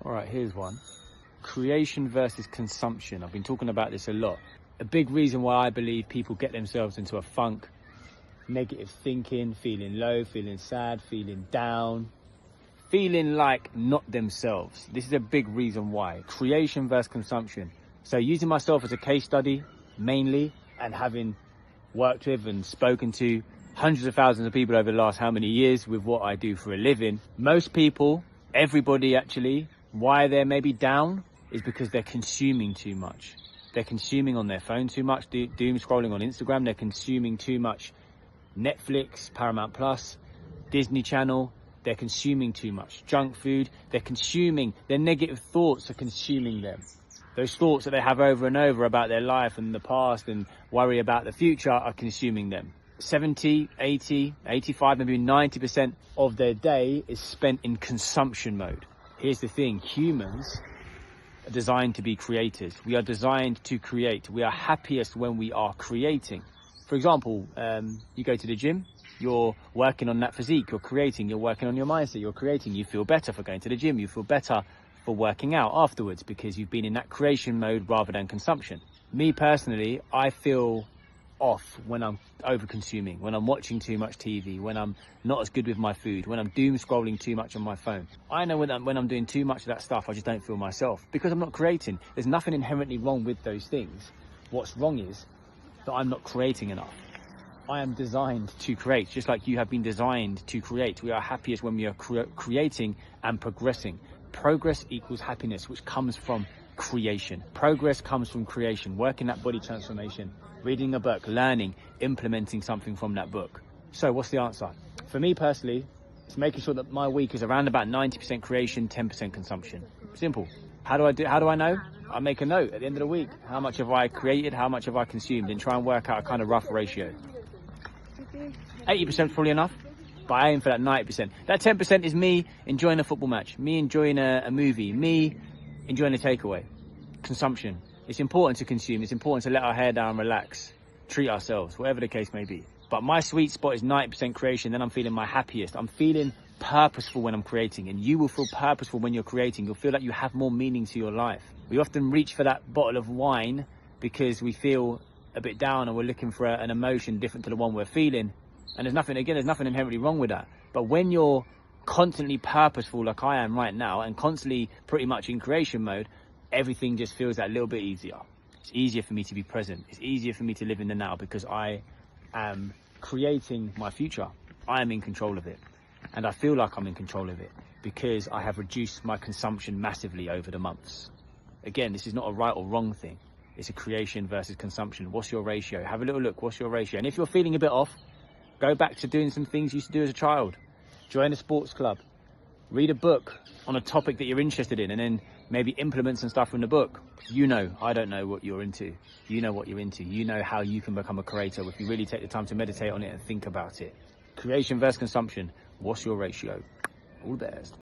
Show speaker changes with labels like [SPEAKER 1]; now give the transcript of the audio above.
[SPEAKER 1] All right, here's one. Creation versus consumption. I've been talking about this a lot. A big reason why I believe people get themselves into a funk, negative thinking, feeling low, feeling sad, feeling down, feeling like not themselves. This is a big reason why. Creation versus consumption. So using myself as a case study, mainly, and having worked with and spoken to hundreds of thousands of people over the last how many years with what I do for a living, most people, everybody actually, why they're maybe down is because they're consuming too much. They're consuming on their phone too much, doom scrolling on Instagram. They're consuming too much Netflix, Paramount Plus, Disney Channel. They're consuming too much junk food. They're consuming, their negative thoughts are consuming them. Those thoughts that they have over and over about their life and the past and worry about the future are consuming them. 70, 80, 85, maybe 90% of their day is spent in consumption mode. Here's the thing, humans are designed to be creators. We are designed to create. We are happiest when we are creating. For example, you go to the gym, you're working on that physique, you're creating, you're working on your mindset, you're creating, you feel better for going to the gym, you feel better for working out afterwards because you've been in that creation mode rather than consumption. Me personally, I feel off when I'm over consuming, when I'm watching too much TV, when I'm not as good with my food, when I'm doom scrolling too much on my phone. I know when I'm doing too much of that stuff, I just don't feel myself because I'm not creating. There's nothing inherently wrong with those things. What's wrong is that I'm not creating enough. I am designed to create, just like you have been designed to create. We are happiest when we are creating and progressing. Progress equals happiness, which comes from creation. Progress comes from creation, working that body transformation, reading a book, learning, implementing something from that book. So what's the answer? For me personally, it's making sure that my week is around about 90% creation, 10% consumption. Simple. How do I know? I make a note at the end of the week. How much have I created? How much have I consumed? And try and work out a kind of rough ratio. 80% probably enough, but I aim for that 90%. That 10% is me enjoying a football match, me enjoying a movie, me enjoying a takeaway. Consumption. It's important to consume. It's important to let our hair down, relax, treat ourselves, whatever the case may be. But my sweet spot is 90% creation. Then I'm feeling my happiest. I'm feeling purposeful when I'm creating, and you will feel purposeful when you're creating. You'll feel like you have more meaning to your life. We often reach for that bottle of wine because we feel a bit down and we're looking for an emotion different to the one we're feeling. And there's nothing inherently wrong with that. But when you're constantly purposeful like I am right now and constantly pretty much in creation mode, everything just feels that little bit easier. It's easier for me to be present. It's easier for me to live in the now because I am creating my future. I am in control of it. And I feel like I'm in control of it because I have reduced my consumption massively over the months. Again, this is not a right or wrong thing. It's a creation versus consumption. What's your ratio? Have a little look. What's your ratio? And if you're feeling a bit off, go back to doing some things you used to do as a child. Join a sports club. Read a book on a topic that you're interested in and then maybe implement some stuff from the book. You know, I don't know what you're into. You know what you're into. You know how you can become a creator if you really take the time to meditate on it and think about it. Creation versus consumption. What's your ratio? All the best.